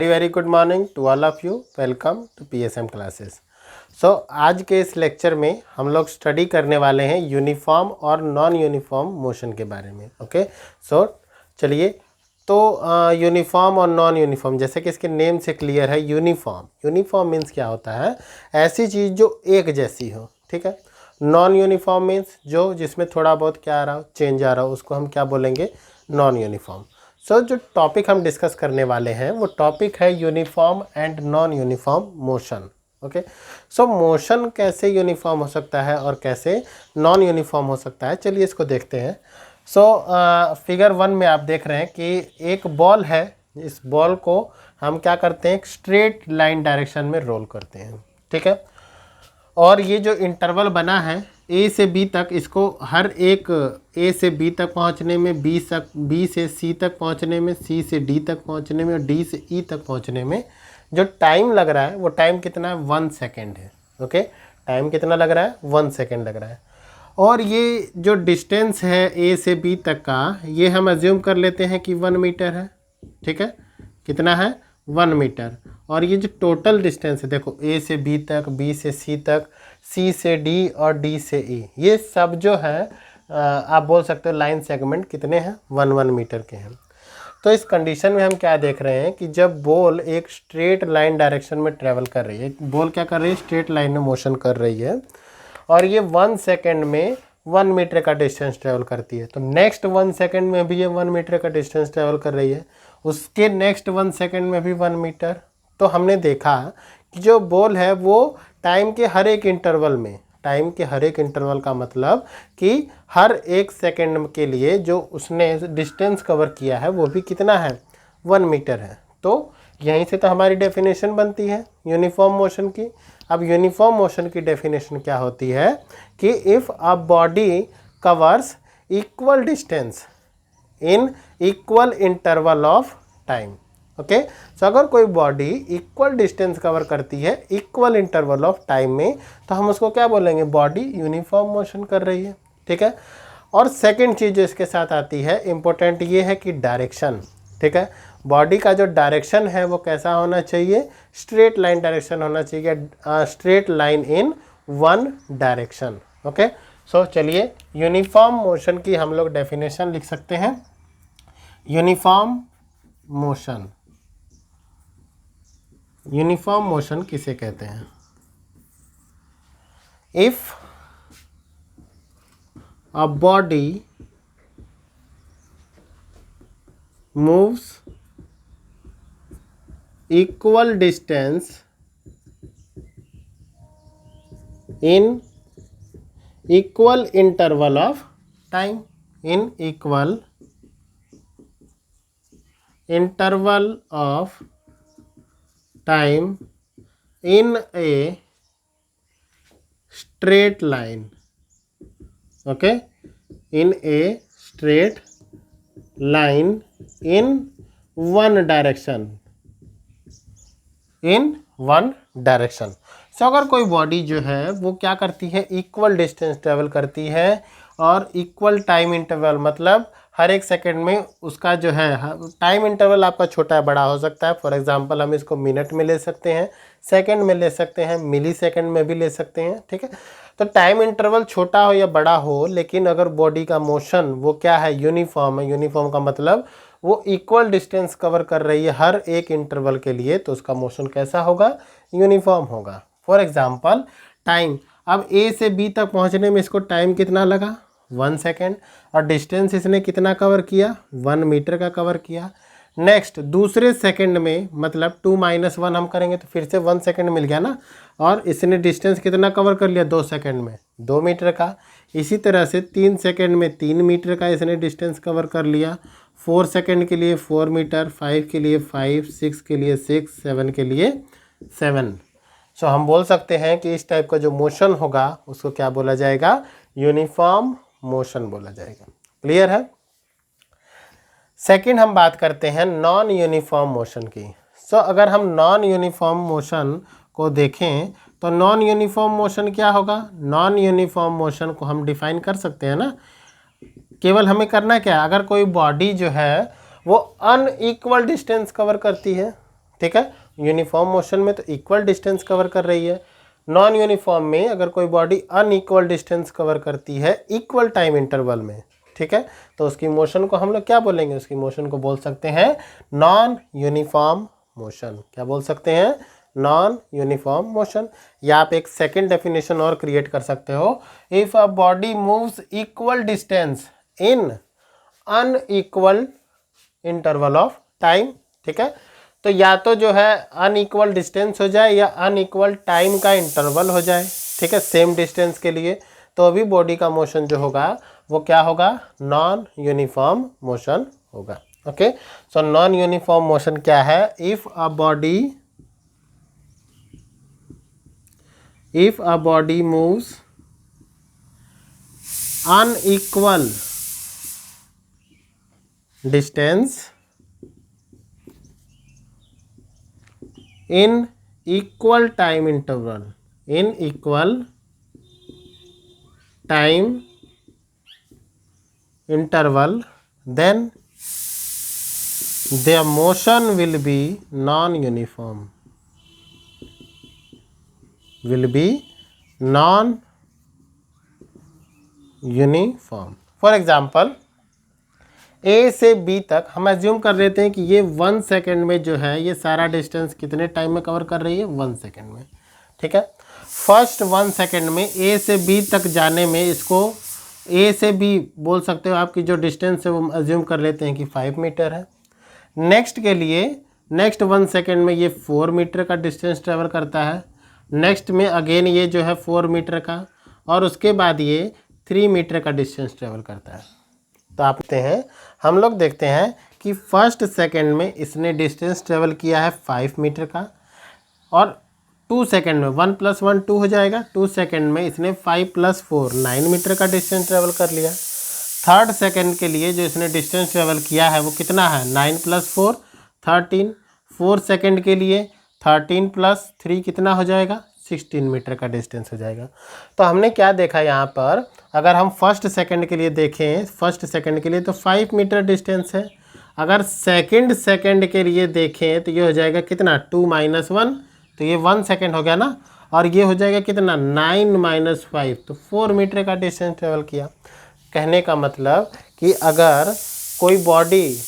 Very good morning to all of you. Welcome to PSM classes. So आज के इस lecture में हम लोग स्टडी करने वाले हैं यूनिफॉर्म और नॉन यूनिफॉर्म मोशन के बारे में। ओके, सो चलिए, तो यूनिफॉर्म और नॉन यूनिफॉर्म, जैसे कि इसके नेम से क्लियर है, यूनिफॉर्म मीन्स क्या होता है? ऐसी चीज़ जो एक जैसी हो, ठीक है। नॉन यूनिफॉर्म मीन्स जो जिसमें थोड़ा बहुत क्या आ रहा हो, चेंज आ रहा हो, उसको हम क्या बोलेंगे? Non uniform. सो जो टॉपिक हम डिस्कस करने वाले हैं वो टॉपिक है uniform and non uniform motion. Okay, so motion कैसे यूनिफॉर्म हो सकता है और कैसे नॉन यूनिफॉर्म हो सकता है, चलिए इसको देखते हैं। सो फिगर 1 में आप देख रहे हैं कि एक बॉल है। इस बॉल को हम क्या करते हैं? एक स्ट्रेट लाइन डायरेक्शन में रोल करते हैं, ठीक है। और ये जो इंटरवल बना है ए से बी तक, इसको हर एक ए से बी तक पहुंचने में, बी से सी तक पहुंचने में, सी से डी तक पहुंचने में और डी से ई तक पहुंचने में जो टाइम लग रहा है वो टाइम कितना है? 1 सेकेंड है। ओके, टाइम कितना लग रहा है? 1 सेकेंड लग रहा है। और ये जो डिस्टेंस है ए से बी तक का, ये हम अज्यूम कर लेते हैं कि 1 मीटर है, ठीक है। कितना है? 1 मीटर। और ये जो टोटल डिस्टेंस है, देखो ए से बी तक, बी से सी तक, सी से डी और डी से ई, ये सब जो है आप बोल सकते हो लाइन सेगमेंट कितने हैं? 1 मीटर के हैं। तो इस कंडीशन में हम क्या देख रहे हैं कि जब बॉल एक स्ट्रेट लाइन डायरेक्शन में ट्रेवल कर रही है, बॉल क्या कर रही है? स्ट्रेट लाइन में मोशन कर रही है, और ये 1 सेकेंड में 1 मीटर का डिस्टेंस ट्रेवल करती है। तो नेक्स्ट 1 सेकेंड में भी ये 1 मीटर का डिस्टेंस ट्रेवल कर रही है, उसके नेक्स्ट 1 सेकेंड में भी 1 मीटर। तो हमने देखा कि जो बॉल है वो टाइम के हर एक इंटरवल में, टाइम के हर एक इंटरवल का मतलब कि हर एक सेकेंड के लिए जो उसने डिस्टेंस कवर किया है वो भी कितना है? 1 मीटर है। तो यहीं से तो हमारी डेफिनेशन बनती है यूनिफॉर्म मोशन की। अब यूनिफॉर्म मोशन की डेफिनेशन क्या होती है कि if a body covers equal distance in equal interval of time. Okay, so अगर कोई बॉडी इक्वल डिस्टेंस कवर करती है इक्वल इंटरवल ऑफ टाइम में, तो हम उसको क्या बोलेंगे? बॉडी यूनिफॉर्म मोशन कर रही है, ठीक है। और सेकंड चीज़ जो इसके साथ आती है इम्पोर्टेंट, ये है कि डायरेक्शन, ठीक है। बॉडी का जो डायरेक्शन है वो कैसा होना चाहिए? स्ट्रेट लाइन डायरेक्शन होना चाहिए, straight line in 1 direction. Okay, so चलिए यूनिफॉर्म मोशन की हम लोग डेफिनेशन लिख सकते हैं। यूनिफॉर्म मोशन किसे कहते हैं? If a body moves equal distance in equal interval of time, in equal interval of time in a straight line. Okay, in a straight line in 1 direction, in 1 direction. So अगर कोई body जो है वो क्या करती है? Equal distance travel करती है और इक्वल टाइम इंटरवल, मतलब हर एक सेकंड में उसका जो है टाइम इंटरवल आपका छोटा है बड़ा हो सकता है। फॉर एग्जांपल हम इसको मिनट में ले सकते हैं, सेकंड में ले सकते हैं, मिली सेकंड में भी ले सकते हैं, ठीक है। तो टाइम इंटरवल छोटा हो या बड़ा हो, लेकिन अगर बॉडी का मोशन वो क्या है? यूनिफॉर्म है। यूनिफॉर्म का मतलब वो इक्वल डिस्टेंस कवर कर रही है हर एक इंटरवल के लिए, तो उसका मोशन कैसा होगा? यूनिफॉर्म होगा। फॉर एग्जांपल टाइम, अब ए से बी तक पहुंचने में इसको टाइम कितना लगा? 1 सेकेंड। और डिस्टेंस इसने कितना कवर किया? 1 मीटर का कवर किया। नेक्स्ट दूसरे सेकंड में, मतलब 2 - 1 हम करेंगे तो फिर से 1 सेकेंड मिल गया ना। और इसने डिस्टेंस कितना कवर कर लिया? 2 सेकेंड में 2 मीटर का। इसी तरह से 3 सेकेंड में 3 मीटर का इसने डिस्टेंस कवर कर लिया। 4 सेकेंड के लिए 4 मीटर, 5 के लिए 5, 6 के लिए 6, 7 के लिए 7। सो हम बोल सकते हैं कि इस टाइप का जो मोशन होगा उसको क्या बोला जाएगा? यूनिफॉर्म मोशन बोला जाएगा। क्लियर है? सेकंड हम बात करते हैं नॉन यूनिफॉर्म मोशन की। सो अगर हम नॉन यूनिफॉर्म मोशन को देखें तो नॉन यूनिफॉर्म मोशन क्या होगा? नॉन यूनिफॉर्म मोशन को हम डिफाइन कर सकते हैं ना। केवल हमें करना क्या है? अगर कोई बॉडी जो है वो अनइक्वल डिस्टेंस कवर करती है ठीक है। यूनिफॉर्म मोशन में तो इक्वल डिस्टेंस कवर कर रही है। नॉन यूनिफॉर्म में अगर कोई बॉडी अनइक्वल डिस्टेंस कवर करती है इक्वल टाइम इंटरवल में, ठीक है, तो उसकी मोशन को हम लोग क्या बोलेंगे, उसकी मोशन को बोल सकते हैं नॉन यूनिफॉर्म मोशन। क्या बोल सकते हैं, नॉन यूनिफॉर्म मोशन। या आप एक सेकेंड डेफिनेशन और क्रिएट कर सकते हो, if a body moves equal distance in unequal interval of time, ठीक है। तो या तो जो है अनइक्वल डिस्टेंस हो जाए या अनइक्वल टाइम का इंटरवल हो जाए, ठीक है, सेम डिस्टेंस के लिए, तो अभी बॉडी का मोशन जो होगा वो क्या होगा, नॉन यूनिफॉर्म मोशन होगा। Okay, so non uniform motion क्या है, if a body moves unequal distance in equal time interval, then their motion will be non-uniform, for example A से बी तक हम एज्यूम कर लेते हैं कि ये 1 सेकेंड में जो है ये सारा डिस्टेंस कितने टाइम में कवर कर रही है, 1 सेकेंड में, ठीक है। फर्स्ट 1 सेकेंड में ए से बी तक जाने में इसको ए से बी बोल सकते हो आपकी जो डिस्टेंस है वो एज्यूम कर लेते हैं कि 5 मीटर है। नेक्स्ट के लिए नेक्स्ट 1 सेकेंड में ये 4 मीटर का डिस्टेंस ट्रेवल करता है। नेक्स्ट में अगेन ये जो है 4 मीटर का, और उसके बाद ये 3 मीटर का डिस्टेंस ट्रेवल करता है। तो आप देखते हैं, हम लोग देखते हैं कि फर्स्ट सेकेंड में इसने डिस्टेंस ट्रेवल किया है 5 मीटर का, और 2 सेकेंड में 1 + 1 2 हो जाएगा। 2 सेकेंड में इसने 5 + 4 9 मीटर का डिस्टेंस ट्रेवल कर लिया। थर्ड सेकेंड के लिए जो इसने डिस्टेंस ट्रेवल किया है वो कितना है, 9 + 4 13। 4 सेकेंड के लिए 13 + 3 कितना हो जाएगा, 16 मीटर का डिस्टेंस हो जाएगा। तो हमने क्या देखा यहाँ पर, अगर हम फर्स्ट सेकंड के लिए देखें, फर्स्ट सेकंड के लिए तो 5 मीटर डिस्टेंस है। अगर सेकंड के लिए देखें तो ये हो जाएगा कितना, 2 - 1, तो ये 1 सेकंड हो गया ना, और ये हो जाएगा कितना, 9 - 5, तो 4 मीटर का डिस्टेंस ट्रेवल किया। कहने का मतलब कि अगर कोई बॉडी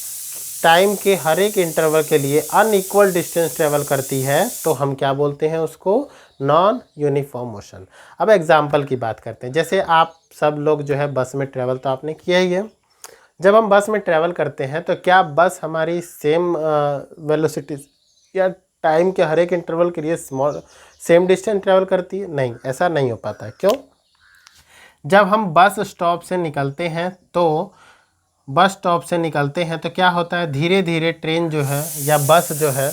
टाइम के हर एक इंटरवल के लिए अनइक्वल डिस्टेंस ट्रेवल करती है तो हम क्या बोलते हैं उसको, नॉन यूनिफॉर्म मोशन। अब एग्जाम्पल की बात करते हैं, जैसे आप सब लोग जो है बस में ट्रैवल तो आपने किया ही है। जब हम बस में ट्रैवल करते हैं तो क्या बस हमारी सेम वेलोसिटी या टाइम के हर एक इंटरवल के लिए सेम डिस्टेंस ट्रैवल करती है? नहीं, ऐसा नहीं हो पाता है। क्यों? जब हम बस स्टॉप से निकलते हैं तो क्या होता है, धीरे धीरे ट्रेन जो है या बस जो है,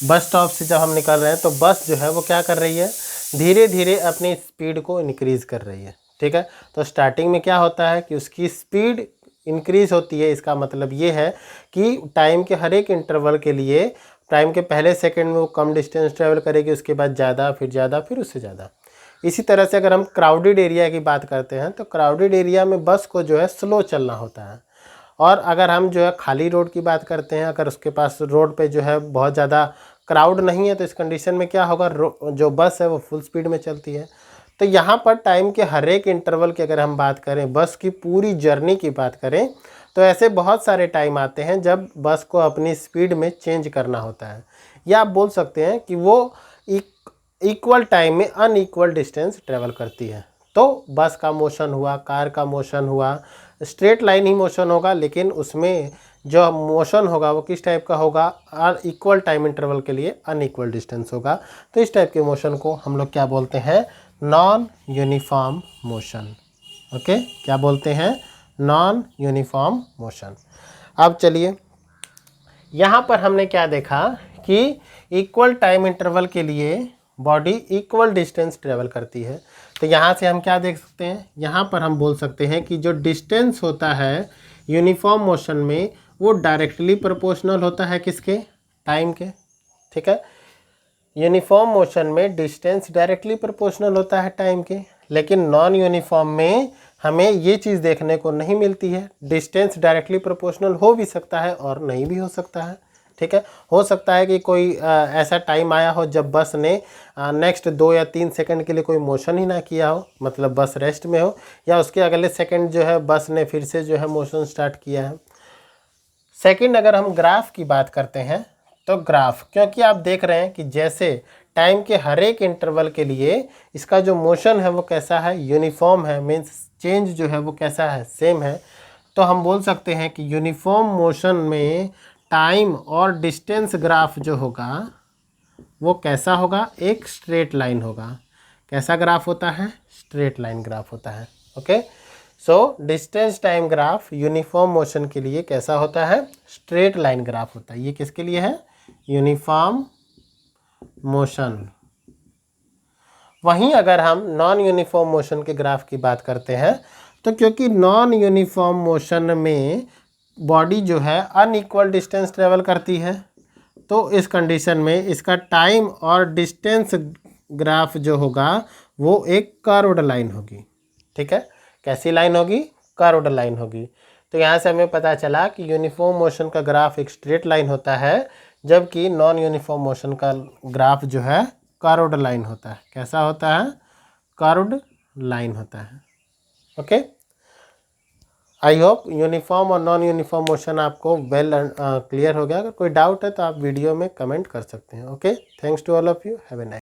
बस स्टॉप से जब हम निकल रहे हैं तो बस जो है वो क्या कर रही है, धीरे धीरे अपनी स्पीड को इंक्रीज़ कर रही है, ठीक है। तो स्टार्टिंग में क्या होता है कि उसकी स्पीड इंक्रीज़ होती है। इसका मतलब ये है कि टाइम के हर एक इंटरवल के लिए टाइम के पहले सेकंड में वो कम डिस्टेंस ट्रैवल करेगी, उसके बाद ज़्यादा, फिर उससे ज़्यादा। इसी तरह से अगर हम क्राउडेड एरिया की बात करते हैं तो क्राउडेड एरिया में बस को जो है स्लो चलना होता है। और अगर हम जो है खाली रोड की बात करते हैं, अगर उसके पास रोड पे जो है बहुत ज़्यादा क्राउड नहीं है तो इस कंडीशन में क्या होगा, जो बस है वो फुल स्पीड में चलती है। तो यहाँ पर टाइम के हर एक इंटरवल की अगर हम बात करें, बस की पूरी जर्नी की बात करें, तो ऐसे बहुत सारे टाइम आते हैं जब बस को अपनी स्पीड में चेंज करना होता है, या आप बोल सकते हैं कि वो इक्वल टाइम में अनइक्वल डिस्टेंस ट्रेवल करती है। तो बस का मोशन हुआ, कार का मोशन हुआ, स्ट्रेट लाइन ही मोशन होगा, लेकिन उसमें जो मोशन होगा वो किस टाइप का होगा, इक्वल टाइम इंटरवल के लिए अनइक्वल डिस्टेंस होगा। तो इस टाइप के मोशन को हम लोग क्या बोलते हैं, नॉन यूनिफॉर्म मोशन। ओके, क्या बोलते हैं, नॉन यूनिफॉर्म मोशन। अब चलिए, यहाँ पर हमने क्या देखा कि इक्वल टाइम इंटरवल के लिए बॉडी इक्वल डिस्टेंस ट्रेवल करती है। तो यहाँ से हम क्या देख सकते हैं, यहाँ पर हम बोल सकते हैं कि जो डिस्टेंस होता है यूनिफॉर्म मोशन में वो डायरेक्टली प्रोपोर्शनल होता है किसके, टाइम के, ठीक है। यूनिफॉर्म मोशन में डिस्टेंस डायरेक्टली प्रोपोर्शनल होता है टाइम के, लेकिन नॉन यूनिफॉर्म में हमें ये चीज़ देखने को नहीं मिलती है। डिस्टेंस डायरेक्टली प्रोपोर्शनल हो भी सकता है और नहीं भी हो सकता है, ठीक है। हो सकता है कि कोई ऐसा टाइम आया हो जब बस ने नेक्स्ट 2 या 3 सेकंड के लिए कोई मोशन ही ना किया हो, मतलब बस रेस्ट में हो, या उसके अगले सेकंड जो है बस ने फिर से जो है मोशन स्टार्ट किया है। सेकंड, अगर हम ग्राफ की बात करते हैं तो ग्राफ, क्योंकि आप देख रहे हैं कि जैसे टाइम के हर एक इंटरवल के लिए इसका जो मोशन है वो कैसा है, यूनिफॉर्म है, मीन्स चेंज जो है वो कैसा है, सेम है। तो हम बोल सकते हैं कि यूनिफॉर्म मोशन में टाइम और डिस्टेंस ग्राफ जो होगा वो कैसा होगा, एक स्ट्रेट लाइन होगा। कैसा ग्राफ होता है, स्ट्रेट लाइन ग्राफ होता है। Okay, so distance time graph uniform motion के लिए कैसा होता है, स्ट्रेट लाइन ग्राफ होता है। ये किसके लिए है, यूनिफॉर्म मोशन। वहीं अगर हम नॉन यूनिफॉर्म मोशन के ग्राफ की बात करते हैं तो क्योंकि नॉन यूनिफॉर्म मोशन में बॉडी जो है अनइक्वल डिस्टेंस ट्रेवल करती है, तो इस कंडीशन में इसका टाइम और डिस्टेंस ग्राफ जो होगा वो एक कर्व्ड लाइन होगी। ठीक है, कैसी लाइन होगी, कर्व्ड लाइन होगी। तो यहाँ से हमें पता चला कि यूनिफॉर्म मोशन का ग्राफ एक स्ट्रेट लाइन होता है, जबकि नॉन यूनिफॉर्म मोशन का ग्राफ जो है कर्व्ड लाइन होता है। कैसा होता है, कर्व्ड लाइन होता है। ओके, आई होप यूनिफॉर्म और नॉन यूनिफॉर्म मोशन आपको वेल क्लियर हो गया। अगर कोई डाउट है तो आप वीडियो में कमेंट कर सकते हैं। Okay, thanks to all of you, have a nice.